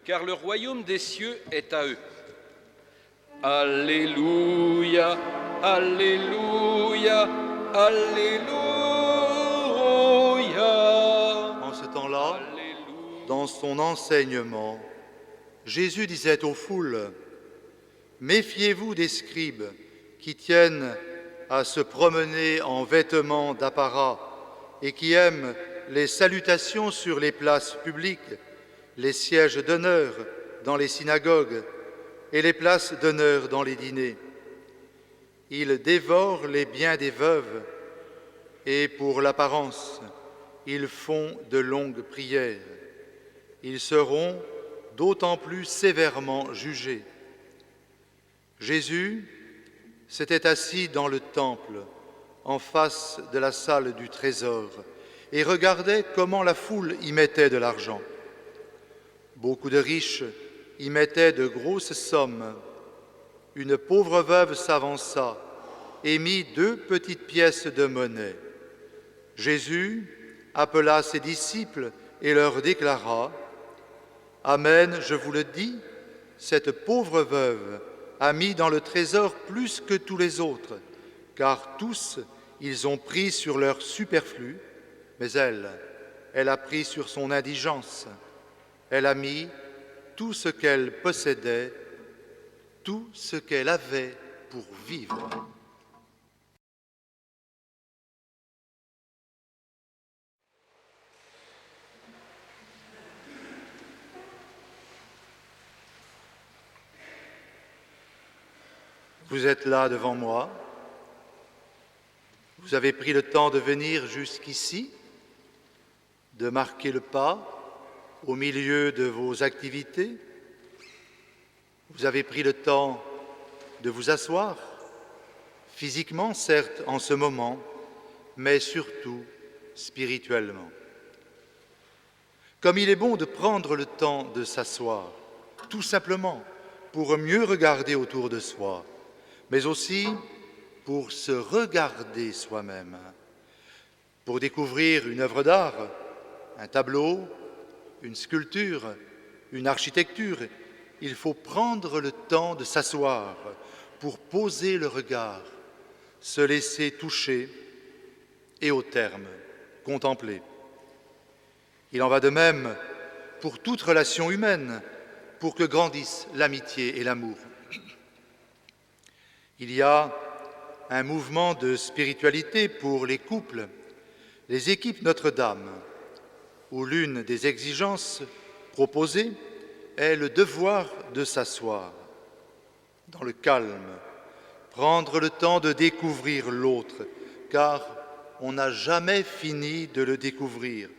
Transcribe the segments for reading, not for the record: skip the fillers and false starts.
car le royaume des cieux est à eux. Alléluia, Alléluia, Alléluia. En ce temps-là, dans son enseignement, Jésus disait aux foules, « Méfiez-vous des scribes qui tiennent à se promener en vêtements d'apparat et qui aiment les salutations sur les places publiques, les sièges d'honneur dans les synagogues et les places d'honneur dans les dîners. Ils dévorent les biens des veuves et pour l'apparence, ils font de longues prières. Ils seront d'autant plus sévèrement jugés. » Jésus s'était assis dans le temple, en face de la salle du trésor, et regardait comment la foule y mettait de l'argent. Beaucoup de riches y mettaient de grosses sommes. Une pauvre veuve s'avança et mit 2 petites pièces de monnaie. Jésus appela ses disciples et leur déclara, « Amen, je vous le dis, cette pauvre veuve a mis dans le trésor plus que tous les autres, car tous, ils ont pris sur leur superflu, mais elle a pris sur son indigence. Elle a mis tout ce qu'elle possédait, tout ce qu'elle avait pour vivre. » Vous êtes là devant moi. Vous avez pris le temps de venir jusqu'ici, de marquer le pas au milieu de vos activités. Vous avez pris le temps de vous asseoir, physiquement certes en ce moment, mais surtout spirituellement. Comme il est bon de prendre le temps de s'asseoir, tout simplement pour mieux regarder autour de soi, mais aussi pour se regarder soi-même, pour découvrir une œuvre d'art, un tableau, une sculpture, une architecture. Il faut prendre le temps de s'asseoir pour poser le regard, se laisser toucher et au terme, contempler. Il en va de même pour toute relation humaine, pour que grandissent l'amitié et l'amour. Il y a un mouvement de spiritualité pour les couples, les équipes Notre-Dame, où l'une des exigences proposées est le devoir de s'asseoir, dans le calme, prendre le temps de découvrir l'autre, car on n'a jamais fini de le découvrir,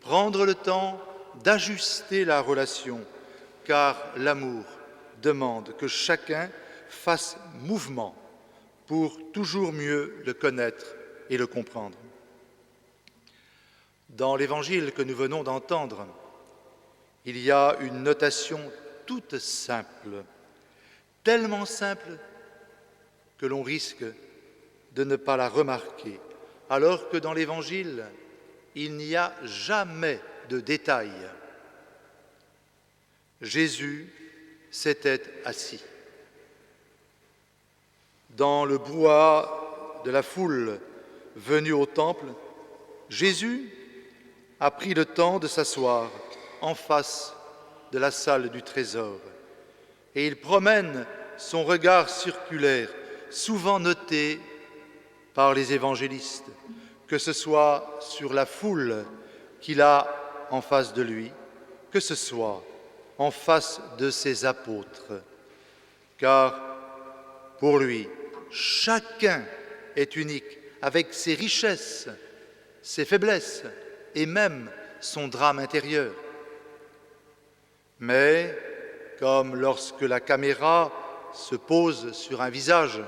prendre le temps d'ajuster la relation, car l'amour demande que chacun fasse mouvement pour toujours mieux le connaître et le comprendre. Dans l'évangile que nous venons d'entendre, il y a une notation toute simple, tellement simple que l'on risque de ne pas la remarquer, alors que dans l'évangile, il n'y a jamais de détails. Jésus s'était assis. Dans le brouhaha de la foule venue au temple, Jésus a pris le temps de s'asseoir en face de la salle du trésor et il promène son regard circulaire, souvent noté par les évangélistes, que ce soit sur la foule qu'il a en face de lui, que ce soit en face de ses apôtres, car pour lui, chacun est unique, avec ses richesses, ses faiblesses et même son drame intérieur. Mais, comme lorsque la caméra se pose sur un visage,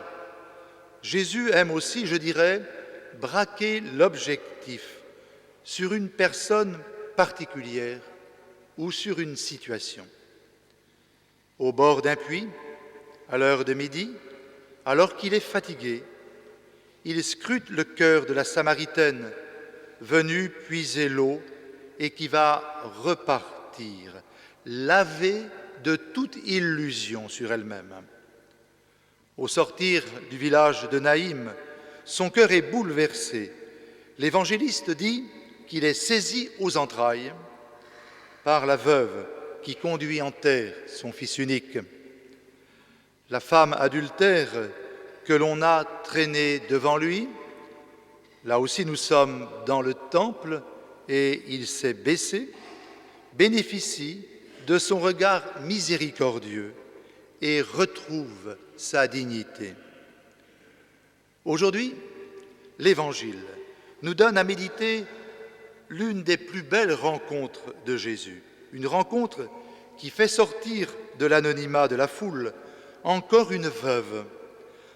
Jésus aime aussi, je dirais, braquer l'objectif sur une personne particulière ou sur une situation. Au bord d'un puits, à l'heure de midi, alors qu'il est fatigué, il scrute le cœur de la Samaritaine venue puiser l'eau et qui va repartir sortir, lavée de toute illusion sur elle-même. Au sortir du village de Naïm, son cœur est bouleversé. L'évangéliste dit qu'il est saisi aux entrailles par la veuve qui conduit en terre son fils unique. La femme adultère que l'on a traînée devant lui, là aussi nous sommes dans le temple et il s'est baissé, bénéficie de son regard miséricordieux et retrouve sa dignité. Aujourd'hui, l'Évangile nous donne à méditer l'une des plus belles rencontres de Jésus, une rencontre qui fait sortir de l'anonymat de la foule encore une veuve,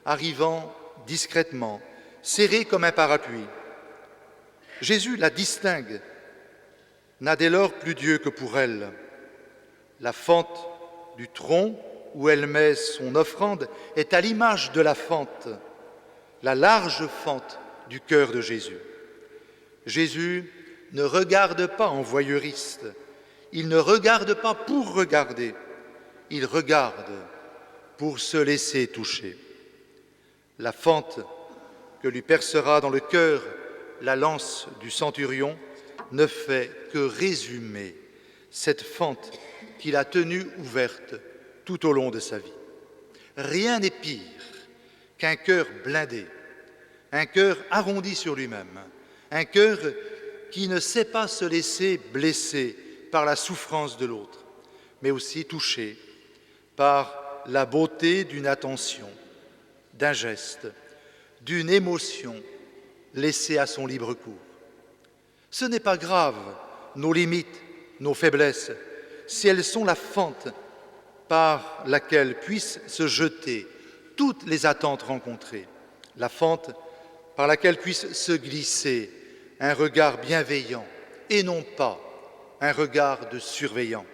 arrivant discrètement, serrée comme un parapluie. Jésus la distingue, n'a dès lors plus Dieu que pour elle. La fente du tronc où elle met son offrande est à l'image de la fente, la large fente du cœur de Jésus. Jésus ne regarde pas en voyeuriste, il ne regarde pas pour regarder, il regarde pour se laisser toucher. La fente que lui percera dans le cœur la lance du centurion ne fait que résumer cette fente qu'il a tenue ouverte tout au long de sa vie. Rien n'est pire qu'un cœur blindé, un cœur arrondi sur lui-même, un cœur qui ne sait pas se laisser blesser par la souffrance de l'autre, mais aussi touché par la beauté d'une attention, d'un geste, d'une émotion laissée à son libre cours. Ce n'est pas grave, nos limites, nos faiblesses, si elles sont la fente par laquelle puissent se jeter toutes les attentes rencontrées, la fente par laquelle puisse se glisser un regard bienveillant et non pas un regard de surveillant.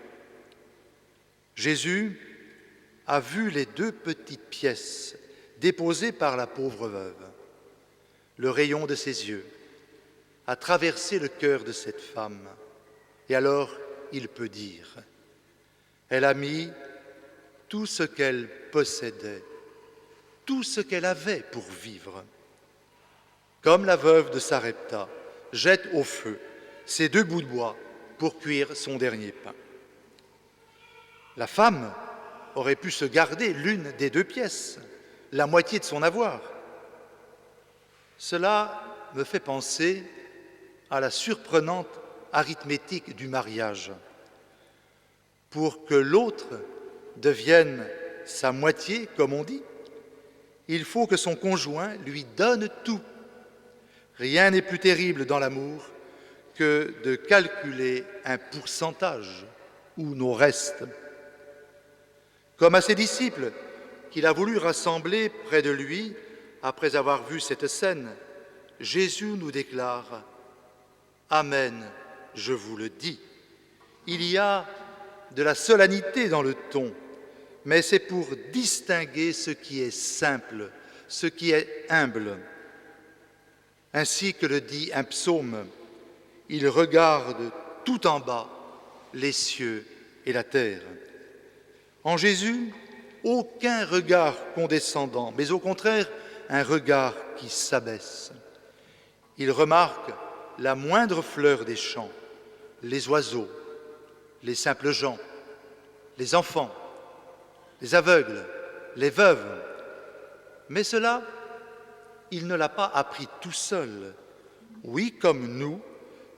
Jésus a vu les 2 petites pièces déposées par la pauvre veuve. Le rayon de ses yeux a traversé le cœur de cette femme. Et alors, il peut dire, elle a mis tout ce qu'elle possédait, tout ce qu'elle avait pour vivre. Comme la veuve de Sarepta jette au feu ses 2 bouts de bois pour cuire son dernier pain. La femme aurait pu se garder l'une des 2 pièces, la moitié de son avoir. Cela me fait penser à la surprenante arithmétique du mariage. Pour que l'autre devienne sa moitié, comme on dit, il faut que son conjoint lui donne tout. Rien n'est plus terrible dans l'amour que de calculer un pourcentage ou nos restes. Comme à ses disciples qu'il a voulu rassembler près de lui après avoir vu cette scène, Jésus nous déclare « Amen, je vous le dis ». Il y a de la solennité dans le ton, mais c'est pour distinguer ce qui est simple, ce qui est humble. Ainsi que le dit un psaume, il regarde tout en bas les cieux et la terre. En Jésus, aucun regard condescendant, mais au contraire, un regard qui s'abaisse. Il remarque la moindre fleur des champs, les oiseaux, les simples gens, les enfants, les aveugles, les veuves. Mais cela, il ne l'a pas appris tout seul. Oui, comme nous,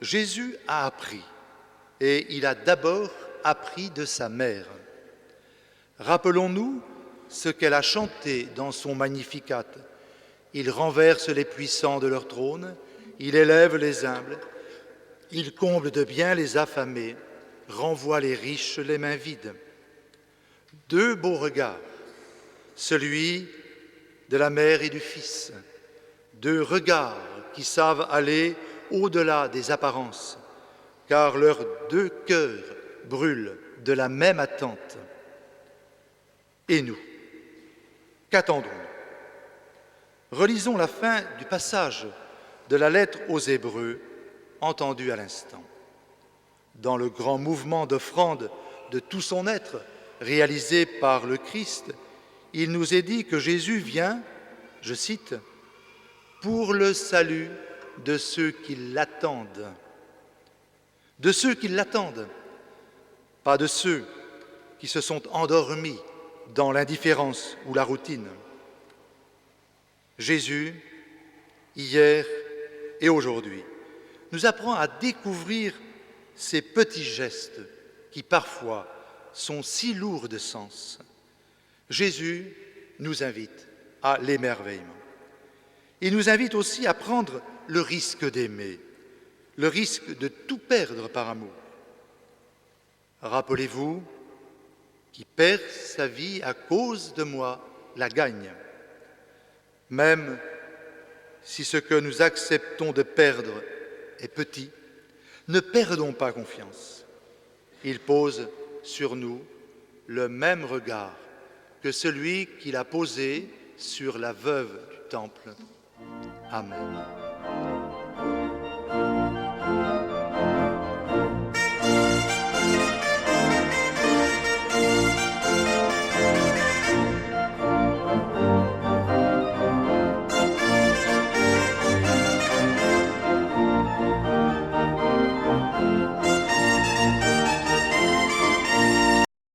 Jésus a appris, et il a d'abord appris de sa mère. Rappelons-nous ce qu'elle a chanté dans son Magnificat. Il renverse les puissants de leur trône, il élève les humbles, il comble de bien les affamés, renvoie les riches les mains vides. 2 beaux regards, celui de la mère et du fils, 2 regards qui savent aller au-delà des apparences, car leurs 2 cœurs brûlent de la même attente. Et nous, qu'attendons-nous ? Relisons la fin du passage de la lettre aux Hébreux, entendue à l'instant. dans le grand mouvement d'offrande de tout son être réalisé par le Christ, il nous est dit que Jésus vient, je cite, « pour le salut de ceux qui l'attendent ». De ceux qui l'attendent, pas de ceux qui se sont endormis dans l'indifférence ou la routine. Jésus, hier et aujourd'hui, nous apprend à découvrir ces petits gestes qui parfois sont si lourds de sens. Jésus nous invite à l'émerveillement. Il nous invite aussi à prendre le risque d'aimer, le risque de tout perdre par amour. Rappelez-vous, qui perd sa vie à cause de moi la gagne. Même si ce que nous acceptons de perdre est petit, ne perdons pas confiance. Il pose sur nous le même regard que celui qu'il a posé sur la veuve du temple. Amen.